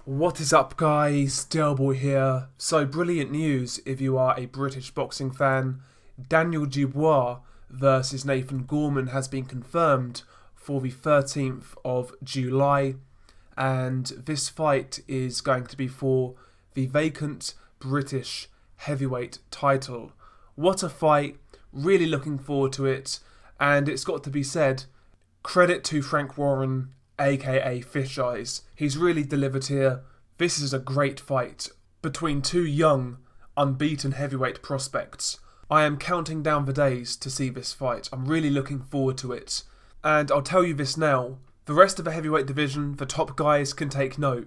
What is up, guys? Dubois here. So, brilliant news if you are a British boxing fan. Daniel Dubois versus Nathan Gorman has been confirmed for the 13th of July, and this fight is going to be for the vacant British heavyweight title. What a fight. Really looking forward to it, and it's got to be said, credit to Frank Warren, aka Fish Eyes. He's really delivered here. This is a great fight between two young, unbeaten heavyweight prospects. I am counting down the days to see this fight. I'm really looking forward to it. And I'll tell you this now, the rest of the heavyweight division, the top guys can take note.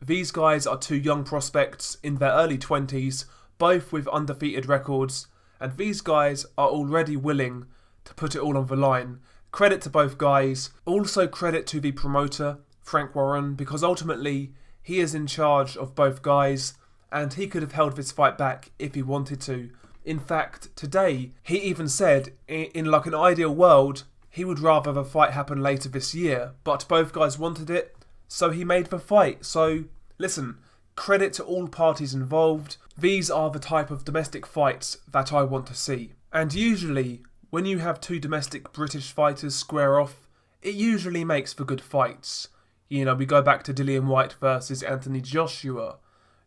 These guys are two young prospects in their early 20s, both with undefeated records, and these guys are already willing to put it all on the line. Credit to both guys. Also credit to the promoter, Frank Warren, because ultimately he is in charge of both guys and he could have held this fight back if he wanted to. In fact, today he even said in like an ideal world he would rather the fight happen later this year, but both guys wanted it, so he made the fight. So listen, credit to all parties involved. These are the type of domestic fights that I want to see. And usually when you have two domestic British fighters square off, it usually makes for good fights. You know, we go back to Dillian Whyte versus Anthony Joshua,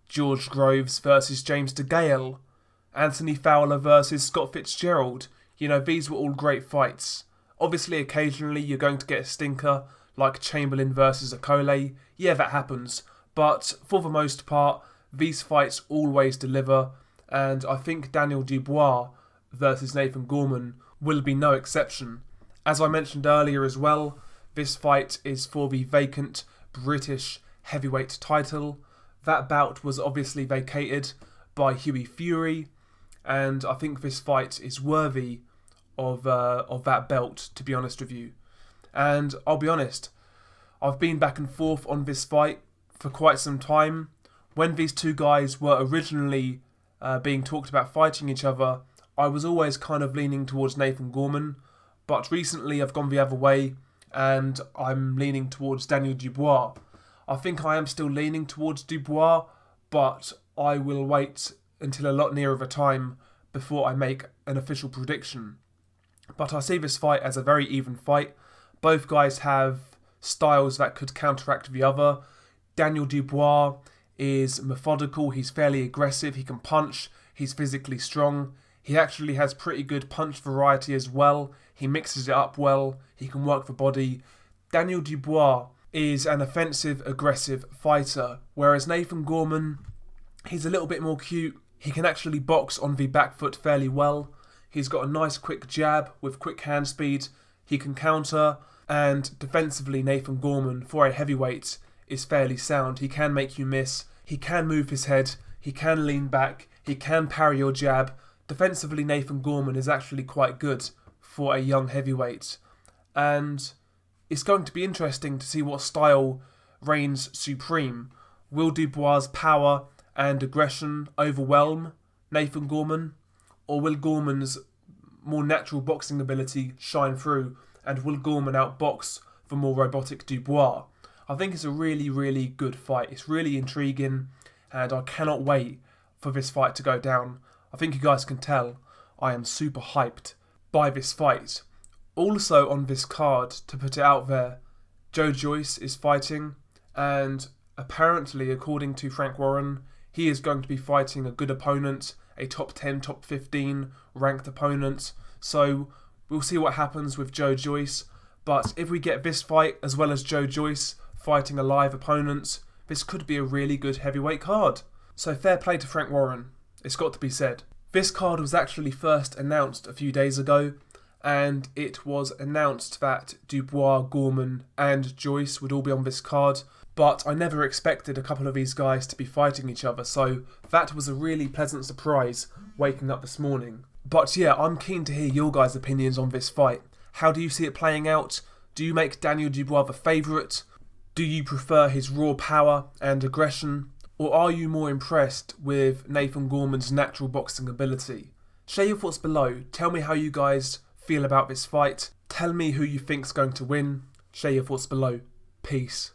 George Groves versus James DeGale, Anthony Fowler versus Scott Fitzgerald. You know, these were all great fights. Obviously, occasionally you're going to get a stinker, like Chamberlain versus Okole. Yeah, that happens. But for the most part, these fights always deliver, and I think Daniel Dubois versus Nathan Gorman will be no exception. As I mentioned earlier as well, this fight is for the vacant British heavyweight title. That bout was obviously vacated by Hughie Fury, and I think this fight is worthy of that belt, to be honest with you. And I'll be honest, I've been back and forth on this fight for quite some time. When these two guys were originally being talked about fighting each other, I was always kind of leaning towards Nathan Gorman, but recently I've gone the other way and I'm leaning towards Daniel Dubois. I think I am still leaning towards Dubois, but I will wait until a lot nearer the time before I make an official prediction. But I see this fight as a very even fight. Both guys have styles that could counteract the other. Daniel Dubois is methodical, he's fairly aggressive, he can punch, he's physically strong. He actually has pretty good punch variety as well. He mixes it up well. He can work the body. Daniel Dubois is an offensive, aggressive fighter, whereas Nathan Gorman, he's a little bit more cute. He can actually box on the back foot fairly well. He's got a nice quick jab with quick hand speed. He can counter, and defensively Nathan Gorman, for a heavyweight, is fairly sound. He can make you miss. He can move his head. He can lean back. He can parry your jab. Defensively, Nathan Gorman is actually quite good for a young heavyweight. And it's going to be interesting to see what style reigns supreme. Will Dubois' power and aggression overwhelm Nathan Gorman? Or will Gorman's more natural boxing ability shine through? And will Gorman outbox the more robotic Dubois? I think it's a really, really good fight. It's really intriguing, and I cannot wait for this fight to go down. I think you guys can tell I am super hyped by this fight. Also on this card, to put it out there, Joe Joyce is fighting, and apparently, according to Frank Warren, he is going to be fighting a good opponent, a top 10, top 15 ranked opponent. So we'll see what happens with Joe Joyce. But if we get this fight as well as Joe Joyce fighting a live opponent, this could be a really good heavyweight card. So fair play to Frank Warren. It's got to be said. This card was actually first announced a few days ago, and it was announced that Dubois, Gorman and Joyce would all be on this card, but I never expected a couple of these guys to be fighting each other, so that was a really pleasant surprise waking up this morning. But yeah, I'm keen to hear your guys' opinions on this fight. How do you see it playing out? Do you make Daniel Dubois the favourite? Do you prefer his raw power and aggression? Or are you more impressed with Nathan Gorman's natural boxing ability? Share your thoughts below. Tell me how you guys feel about this fight. Tell me who you think's going to win. Share your thoughts below. Peace.